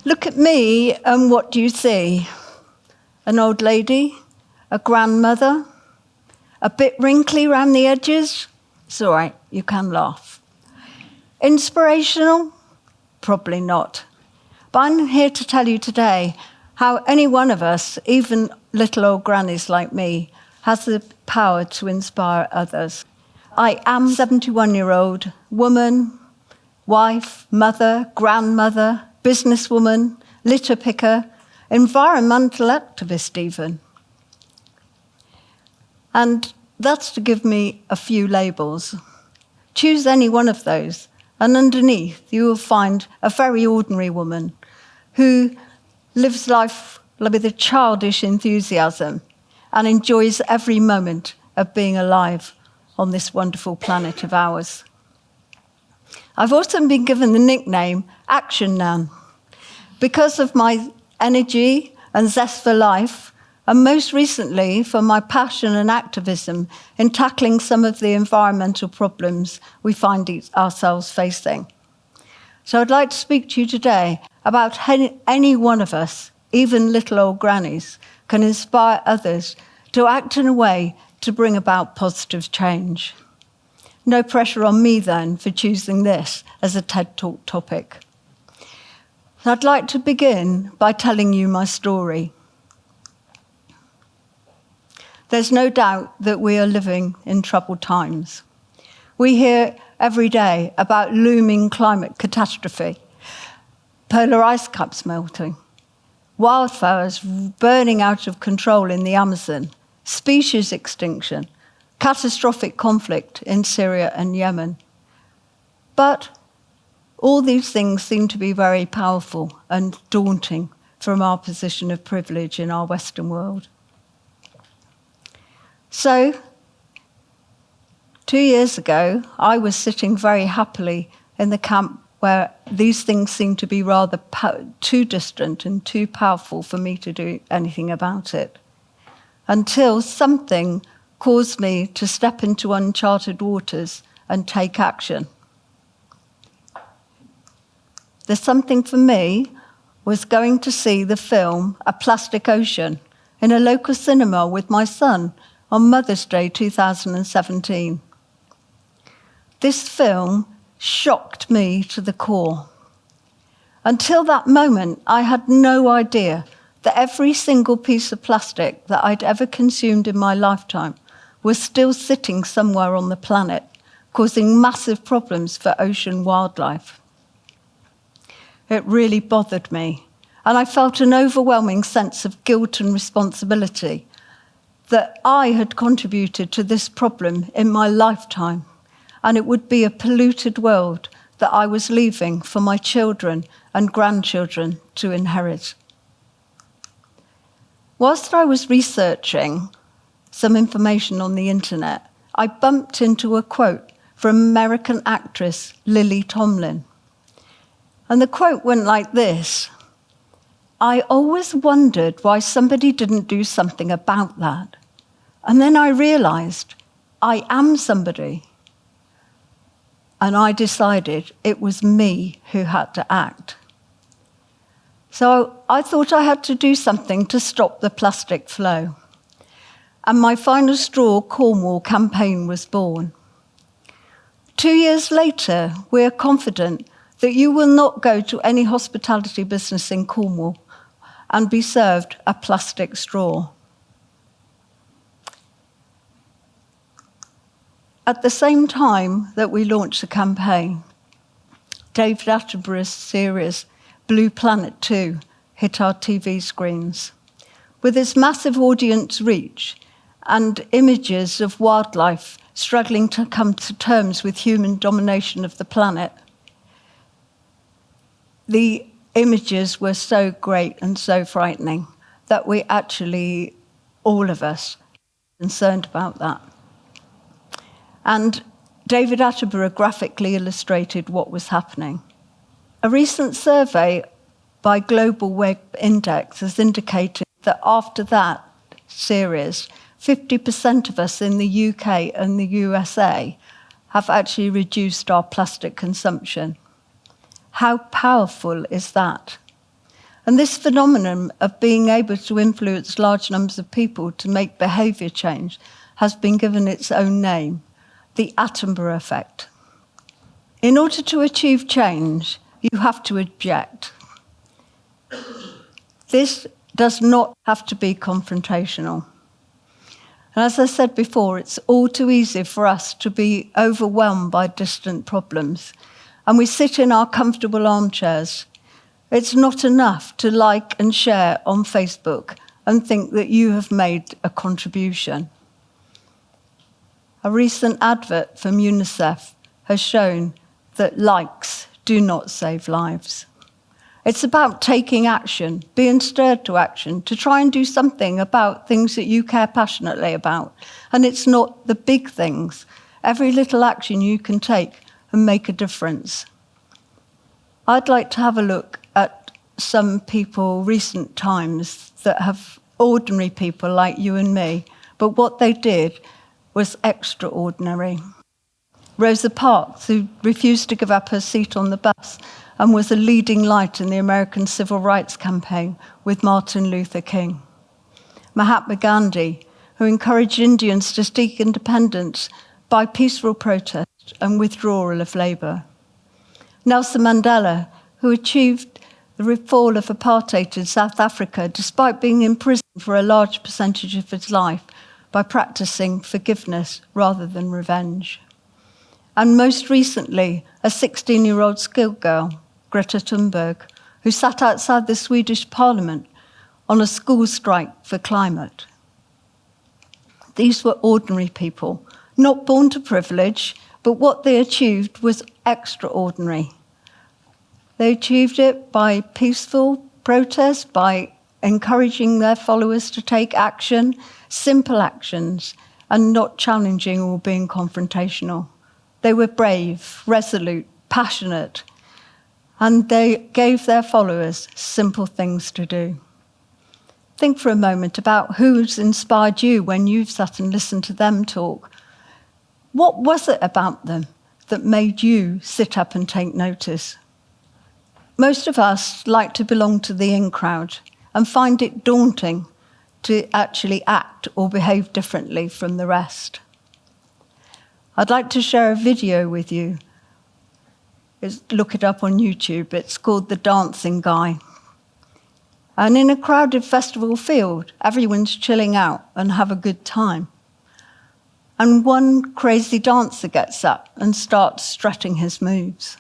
Look at me and what do you see? An old lady? A grandmother? A bit wrinkly around the edges? It's all right, you can laugh. Inspirational? Probably not. But I'm here to tell you today how any one of us, even little old grannies like me, has the power to inspire others. I am a 71-year-old woman, wife, mother, grandmother, businesswoman, litter picker, environmental activist even. And that's to give me a few labels. Choose any one of those, and underneath you will find a very ordinary woman who lives life with a childish enthusiasm and enjoys every moment of being alive on this wonderful planet of ours. I've also been given the nickname Action Nan because of my energy and zest for life, and most recently for my passion and activism in tackling some of the environmental problems we find ourselves facing. So I'd like to speak to you today about how any one of us, even little old grannies, can inspire others to act in a way to bring about positive change. No pressure on me then for choosing this as a TED Talk topic. So I'd like to begin by telling you my story. There's no doubt that we are living in troubled times. We hear every day about looming climate catastrophe, polar ice caps melting, wildfires burning out of control in the Amazon, species extinction, catastrophic conflict in Syria and Yemen. But all these things seem to be very powerful and daunting from our position of privilege in our Western world. So, 2 years ago, I was sitting very happily in the camp where these things seemed to be rather too distant and too powerful for me to do anything about it, until something caused me to step into uncharted waters and take action. The something for me was going to see the film A Plastic Ocean in a local cinema with my son on Mother's Day 2017. This film shocked me to the core. Until that moment, I had no idea that every single piece of plastic that I'd ever consumed in my lifetime was still sitting somewhere on the planet, causing massive problems for ocean wildlife. It really bothered me, and I felt an overwhelming sense of guilt and responsibility that I had contributed to this problem in my lifetime, and it would be a polluted world that I was leaving for my children and grandchildren to inherit. Whilst I was researching some information on the internet, I bumped into a quote from American actress Lily Tomlin. And the quote went like this: "I always wondered why somebody didn't do something about that. And then I realized I am somebody. And I decided it was me who had to act." So I thought I had to do something to stop the plastic flow. And my Final Straw Cornwall campaign was born. 2 years later, we are confident that you will not go to any hospitality business in Cornwall and be served a plastic straw. At the same time that we launched the campaign, David Attenborough's series Blue Planet 2 hit our TV screens. With its massive audience reach and images of wildlife struggling to come to terms with human domination of the planet, the images were so great and so frightening that we actually, all of us, were concerned about that. And David Attenborough graphically illustrated what was happening. A recent survey by Global Web Index has indicated that after that series, 50% of us in the UK and the USA have actually reduced our plastic consumption. How powerful is that? And this phenomenon of being able to influence large numbers of people to make behaviour change has been given its own name, the Attenborough effect. In order to achieve change, you have to object. This does not have to be confrontational. And as I said before, it's all too easy for us to be overwhelmed by distant problems. And we sit in our comfortable armchairs. It's not enough to like and share on Facebook and think that you have made a contribution. A recent advert from UNICEF has shown that likes do not save lives. It's about taking action, being stirred to action, to try and do something about things that you care passionately about. And it's not the big things. Every little action you can take and make a difference. I'd like to have a look at some people, recent times, that have ordinary people like you and me, but what they did was extraordinary. Rosa Parks, who refused to give up her seat on the bus and was a leading light in the American Civil Rights campaign with Martin Luther King. Mahatma Gandhi, who encouraged Indians to seek independence by peaceful protest and withdrawal of labour. Nelson Mandela, who achieved the fall of apartheid in South Africa despite being in prison for a large percentage of his life by practicing forgiveness rather than revenge. And most recently, a 16-year-old schoolgirl, Greta Thunberg, who sat outside the Swedish parliament on a school strike for climate. These were ordinary people, not born to privilege, but what they achieved was extraordinary. They achieved it by peaceful protest, by encouraging their followers to take action, simple actions, and not challenging or being confrontational. They were brave, resolute, passionate, and they gave their followers simple things to do. Think for a moment about who's inspired you when you've sat and listened to them talk. What was it about them that made you sit up and take notice? Most of us like to belong to the in crowd and find it daunting to actually act or behave differently from the rest. I'd like to share a video with you. Look it up on YouTube. It's called The Dancing Guy. And in a crowded festival field, everyone's chilling out and have a good time. And one crazy dancer gets up and starts strutting his moves.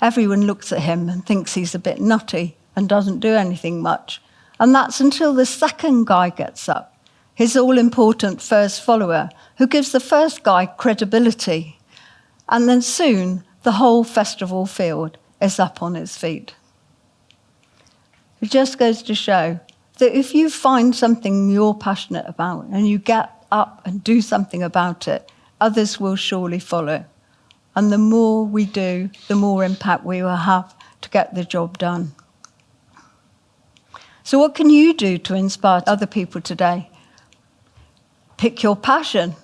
Everyone looks at him and thinks he's a bit nutty and doesn't do anything much. And that's until the second guy gets up, his all-important first follower, who gives the first guy credibility. And then soon, the whole festival field is up on its feet. It just goes to show that if you find something you're passionate about and you get up and do something about it, others will surely follow. And the more we do, the more impact we will have to get the job done. So what can you do to inspire other people today? Pick your passion.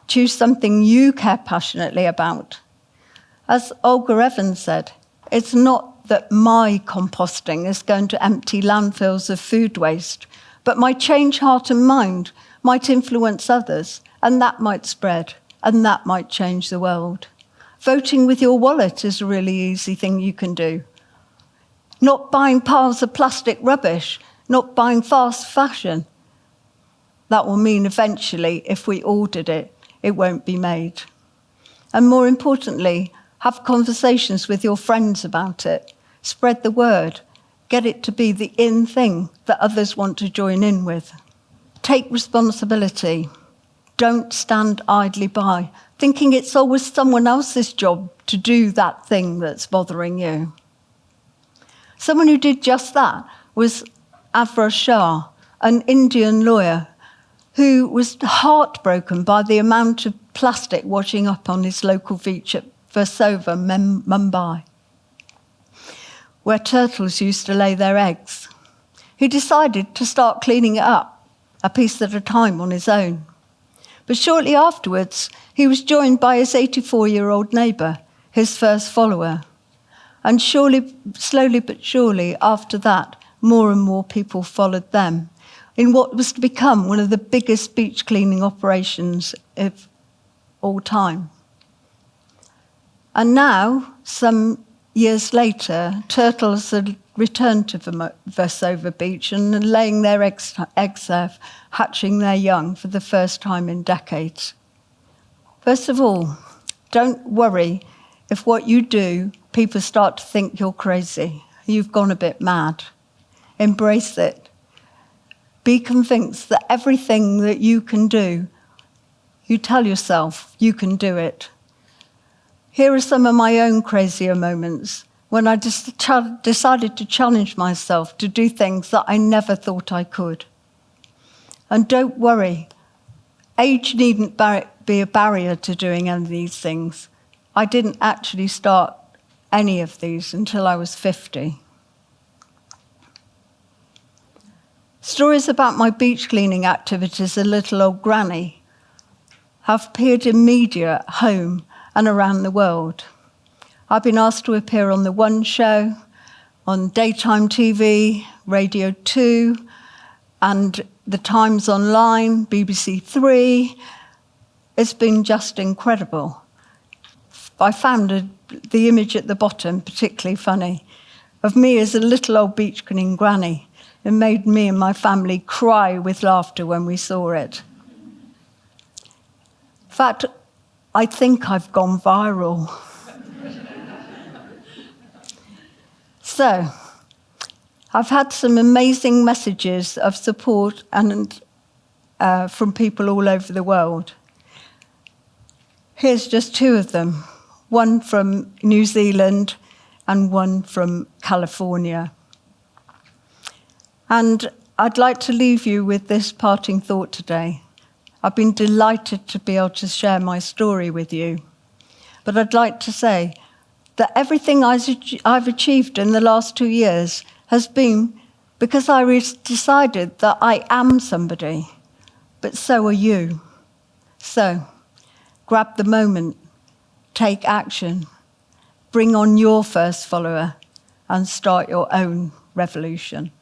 Choose something you care passionately about. As Olga Evans said, it's not that my composting is going to empty landfills of food waste, but my change heart and mind might influence others, and that might spread, and that might change the world. Voting with your wallet is a really easy thing you can do. Not buying piles of plastic rubbish, not buying fast fashion. That will mean eventually, if we all did it, it won't be made. And more importantly, have conversations with your friends about it. Spread the word. Get it to be the in thing that others want to join in with. Take responsibility. Don't stand idly by, thinking it's always someone else's job to do that thing that's bothering you. Someone who did just that was Avra Shah, an Indian lawyer who was heartbroken by the amount of plastic washing up on his local beach at Versova, Mumbai, where turtles used to lay their eggs. He decided to start cleaning it up, a piece at a time on his own. But shortly afterwards, he was joined by his 84-year-old neighbour, his first follower. And slowly but surely, after that, more and more people followed them in what was to become one of the biggest beach cleaning operations of all time. And now, some years later, turtles had returned to Versover Beach and are laying their eggs there, hatching their young for the first time in decades. First of all, don't worry if what you do, people start to think you're crazy, you've gone a bit mad. Embrace it. Be convinced that everything that you can do, you tell yourself you can do it. Here are some of my own crazier moments when I decided to challenge myself to do things that I never thought I could. And don't worry, age needn't be a barrier to doing any of these things. I didn't actually start any of these until I was 50. Stories about my beach cleaning activities as a little old granny have appeared in media at home and around the world. I've been asked to appear on The One Show, on daytime TV, Radio 2, and The Times Online, BBC Three. It's been just incredible. I found the image at the bottom particularly funny, of me as a little old beach cleaning granny. It made me and my family cry with laughter when we saw it. In fact, I think I've gone viral. So, I've had some amazing messages of support and from people all over the world. Here's just two of them, one from New Zealand and one from California. And I'd like to leave you with this parting thought today. I've been delighted to be able to share my story with you. But I'd like to say that everything I've achieved in the last 2 years has been because I decided that I am somebody, but so are you. So, grab the moment, take action, bring on your first follower, and start your own revolution.